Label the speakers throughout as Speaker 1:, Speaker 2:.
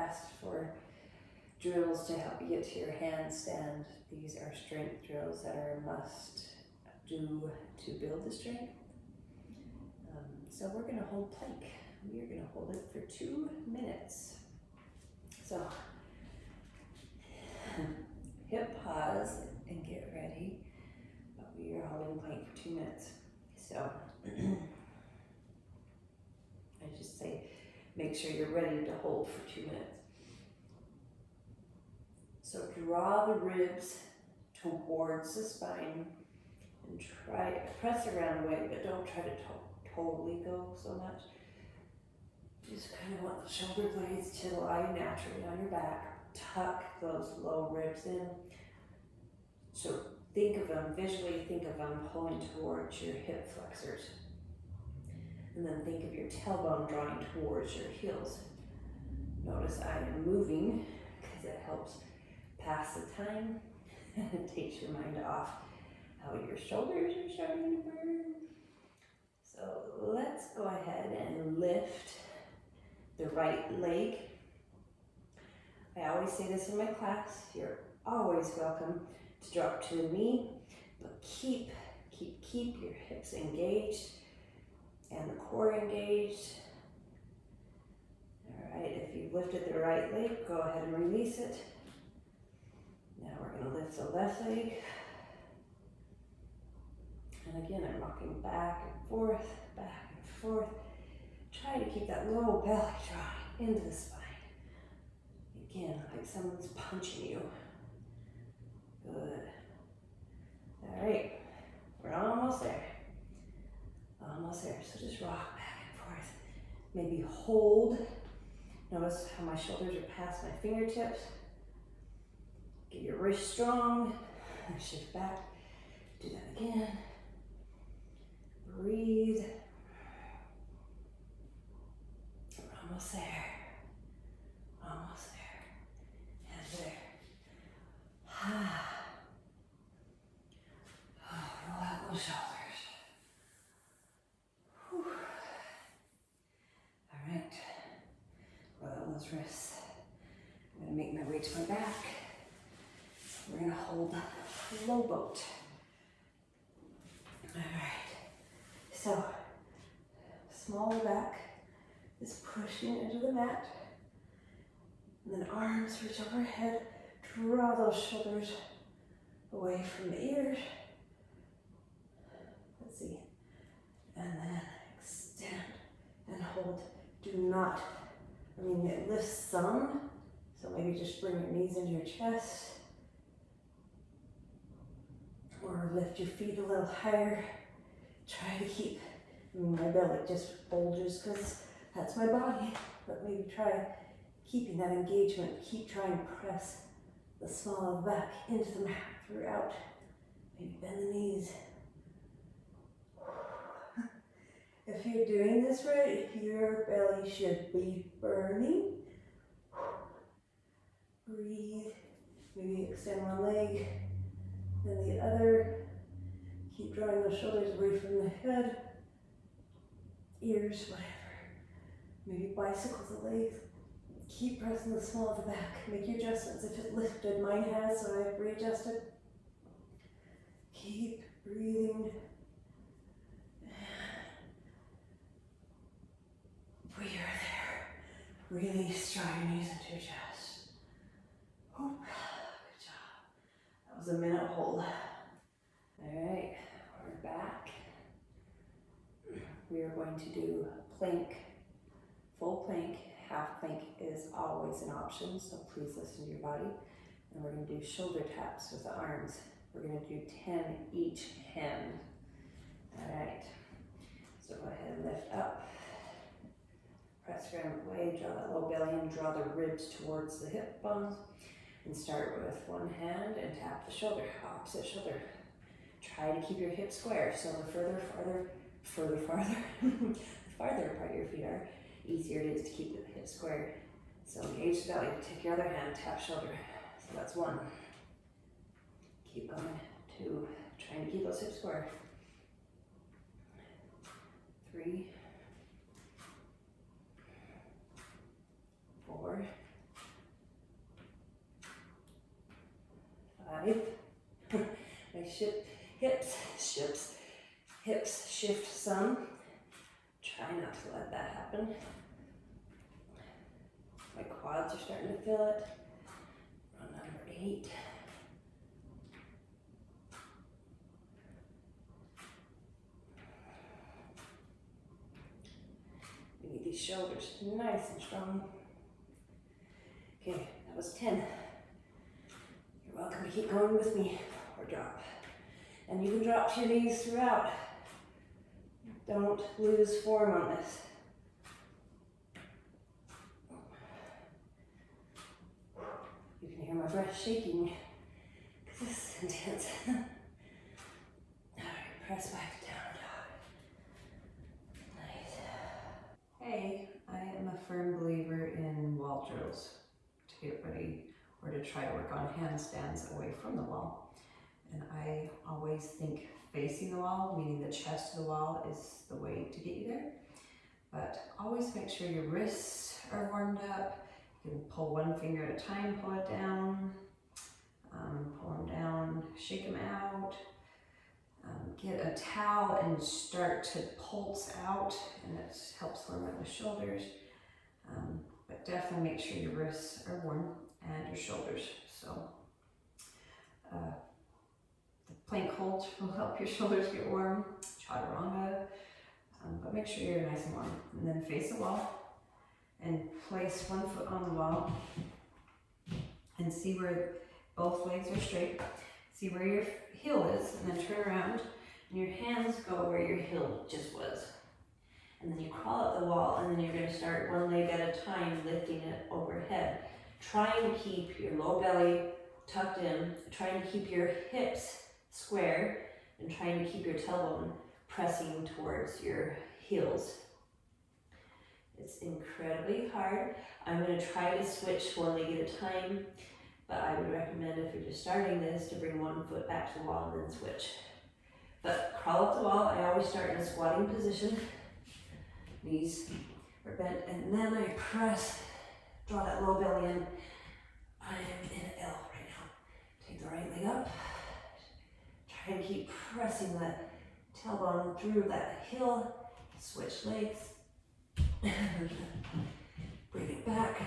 Speaker 1: asked for drills to help you get to your handstand. These are strength drills that are a must do to build the strength. So we're gonna hold plank. We are gonna hold it for 2 minutes. So hip pause and get ready, but we are holding plank for 2 minutes. So I just say, make sure you're ready to hold for 2 minutes. So draw the ribs towards the spine and try to press around away, but don't try to totally go so much. Just kind of want the shoulder blades to lie naturally on your back. Tuck those low ribs in. So think of them, visually think of them pulling towards your hip flexors. And then think of your tailbone drawing towards your heels. Notice I am moving because it helps pass the time and it takes your mind off how your shoulders are starting to burn. So let's go ahead and lift the right leg. I always say this in my class, you're always welcome to drop to a knee, but keep your hips engaged and the core engaged. All right, if you've lifted the right leg, go ahead and release it. Now we're going to lift the left leg. And again, I'm rocking back and forth, back and forth. Try to keep that low belly drawing into the spine. Again, like someone's punching you. Good. All right, we're almost there. Almost there. So just rock back and forth. Maybe hold. Notice how my shoulders are past my fingertips. Get your wrist strong. Shift back. Do that again. Breathe. We're almost there. Almost there. And there. Roll out those shoulders. Whew. All right. Roll out those wrists. I'm going to make my way to my back. We're going to hold low boat. All right. So, small back is pushing into the mat. And then arms reach overhead. Draw those shoulders away from the ears. Let's see. And then extend and hold. Do not, it lifts some. So maybe just bring your knees into your chest. Or lift your feet a little higher. Try to keep, my belly just bulges because that's my body. But maybe try keeping that engagement. Keep trying to press the small of the back into the mat throughout. Maybe bend the knees. If you're doing this right, your belly should be burning. Breathe. Maybe extend one leg, then the other. Keep drawing those shoulders away from the head, ears, whatever. Maybe bicycle the legs. Keep pressing the small of the back. Make your adjustments. If it lifted, mine has, so I've readjusted. Keep breathing. We are there. Release, draw your knees into your chest. Oh, good job. That was a minute hold. All right, we're back. We are going to do plank, full plank. Half plank is always an option, so please listen to your body. And we're going to do shoulder taps with the arms. We're going to do 10 each hand. All right, so go ahead and lift up. Press ground away, draw that low belly and draw the ribs towards the hip bones. And start with one hand and tap the shoulder, opposite shoulder. Try to keep your hips square, so the farther apart your feet are, easier it is to keep the hips square. So engage the belly, take your other hand, tap shoulder. So that's one. Keep going. 2, trying to keep those hips square. 3, 4, hips shift some. Try not to let that happen. My quads are starting to feel it. Row number 8. We need these shoulders nice and strong. Okay, that was 10. You're welcome to keep going with me, or drop. And you can drop to your knees throughout. Don't lose form on this. You can hear my breath shaking, because this is intense. Alright, press back down, dog. Nice. Hey, I am a firm believer in wall drills to get ready or to try to work on handstands away from the wall. And I always think facing the wall, meaning the chest of the wall, is the way to get you there. But always make sure your wrists are warmed up. You can pull one finger at a time, pull it down, pull them down, shake them out. Get a towel and start to pulse out, and it helps warm up the shoulders. But definitely make sure your wrists are warm and your shoulders. So the plank hold will help your shoulders get warm, chaturanga, but make sure you're nice and warm. And then face the wall and place one foot on the wall and see where both legs are straight. See where your heel is, and then turn around and your hands go where your heel just was. And then you crawl up the wall, and then you're going to start one leg at a time, lifting it overhead. Try and keep your low belly tucked in, trying to keep your hips square, and trying to keep your tailbone pressing towards your heels. It's incredibly hard. I'm going to try to switch one leg at a time, but I would recommend, if you're just starting this, to bring one foot back to the wall and then switch. But crawl up the wall. I always start in a squatting position. Knees are bent, and then I press, draw that low belly in. I am in an L right now. Take the right leg up. Try and keep pressing that tailbone through that heel. Switch legs. Bring it back.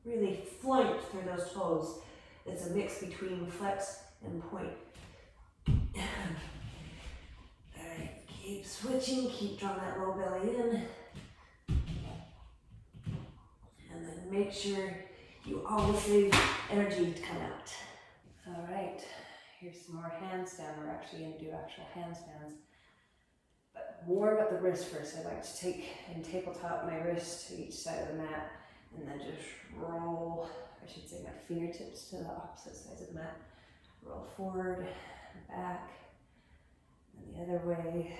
Speaker 1: Really flank through those toes. It's a mix between flex and point. Alright, keep switching, keep drawing that low belly in. And then make sure you always leave energy to come out. Alright, here's some more handstand. We're actually going to do actual handstands. But warm up the wrist first. I like to take and tabletop my wrist to each side of the mat, and then just roll, I should say my fingertips to the opposite sides of the mat. Roll forward, back, and the other way.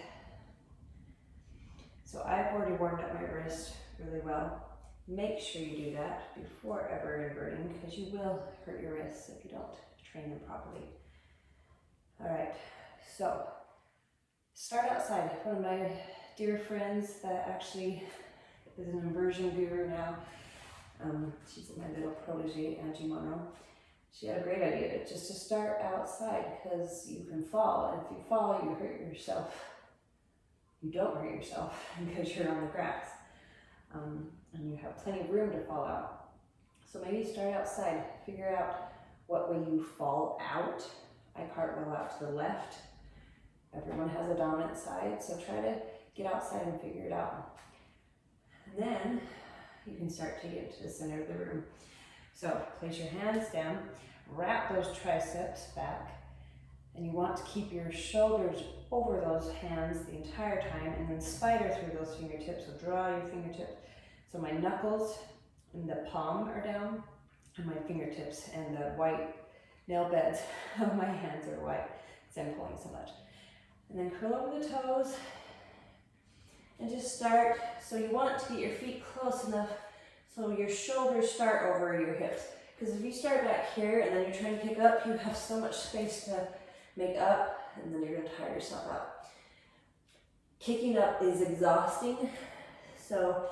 Speaker 1: So I've already warmed up my wrist really well. Make sure you do that before ever inverting, because you will hurt your wrists if you don't train them properly. All right, so start outside. One of my dear friends that actually is an inversion guru now, she's my little protege, Angie Monroe. She had a great idea just to start outside, because you can fall, and if you fall, you hurt yourself. You don't hurt yourself because you're on the grass, and you have plenty of room to fall out. So maybe start outside. Figure out what way you fall out. I cartwheel out to the left. Everyone has a dominant side, so try to get outside and figure it out. And then you can start to get to the center of the room. So place your hands down, wrap those triceps back, and you want to keep your shoulders over those hands the entire time, and then spider through those fingertips. So draw your fingertips. So my knuckles and the palm are down, and my fingertips and the white nail beds of my hands are white because I'm pulling so much. And then curl over the toes and just start. So you want to get your feet close enough so your shoulders start over your hips. Because if you start back here and then you're trying to kick up, you have so much space to make up, and then you're going to tire yourself out. Kicking up is exhausting, so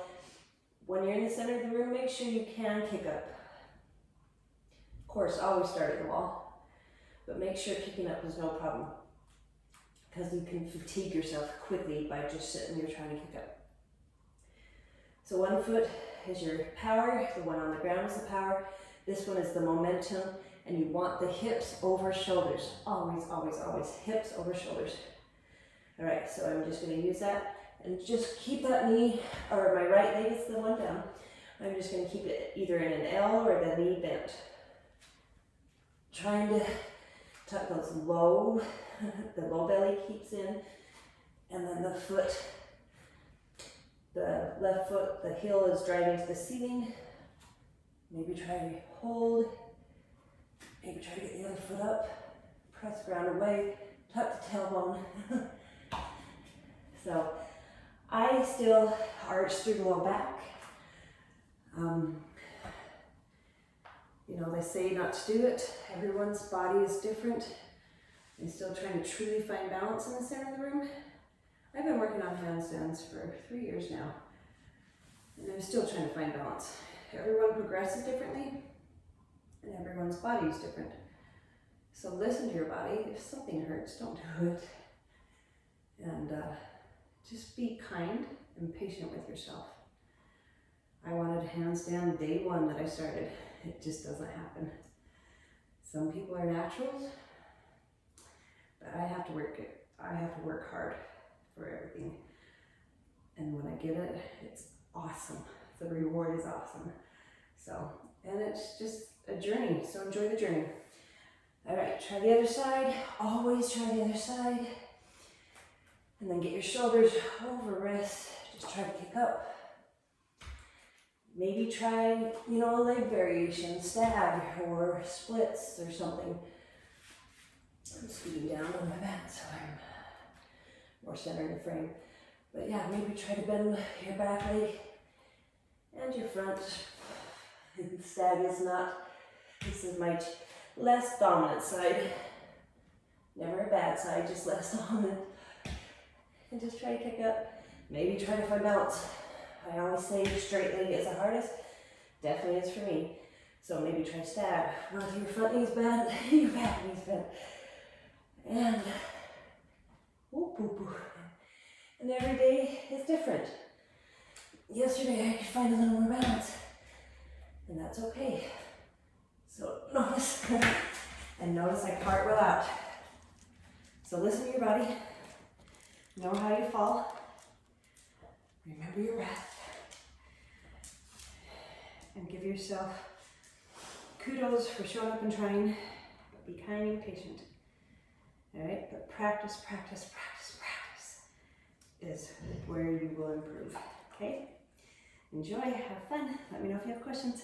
Speaker 1: when you're in the center of the room, make sure you can kick up. Of course, always start at the wall. but make sure kicking up is no problem, because you can fatigue yourself quickly by just sitting there trying to kick up. So one foot is your power, the one on the ground is the power, this one is the momentum, and you want the hips over shoulders. Always, always, always, hips over shoulders. All right, so I'm just gonna use that, and just keep that knee, or my right leg is the one down. I'm just gonna keep it either in an L or the knee bent. Trying to tuck those low, the low belly keeps in, and then the foot, the left foot, the heel is driving to the ceiling. Maybe try to hold. Maybe try to get the other foot up. Press ground away. Tuck the tailbone. So I still arch through the low back. You know, they say not to do it. Everyone's body is different. I'm still trying to truly find balance in the center of the room. I've been working on handstands for 3 years now, and I'm still trying to find balance. Everyone progresses differently, and everyone's body is different. So listen to your body. If something hurts, don't do it. And just be kind and patient with yourself. I wanted a handstand day one that I started. It just doesn't happen. Some people are naturals, but I have to work it. I have to work hard for everything. And when I get it, it's awesome. The reward is awesome. So, and it's just a journey, so enjoy the journey. All right, try the other side. Always try the other side. And then get your shoulders over wrists. Just try to kick up. Maybe try, you know, a leg variation, stag or splits or something. I'm scooting down on my mat so I'm more centered in the frame. But yeah, maybe try to bend your back leg and your front. The stag is not, this is my less dominant side. Never a bad side, just less dominant. And just try to kick up. Maybe try to find balance. I always say straight leg is the hardest. Definitely is for me. So maybe try stag. Well, if your front knee's bent, your back knee's bent. And whoop, whoop, whoop. And every day is different. Yesterday I could find a little more balance, and that's okay. So notice, and notice I cartwheel out. So listen to your body. Know how you fall. Remember your breath. And give yourself kudos for showing up and trying, but be kind and patient. All right, but practice, practice, practice, practice is where you will improve, okay? Enjoy, have fun. Let me know if you have questions.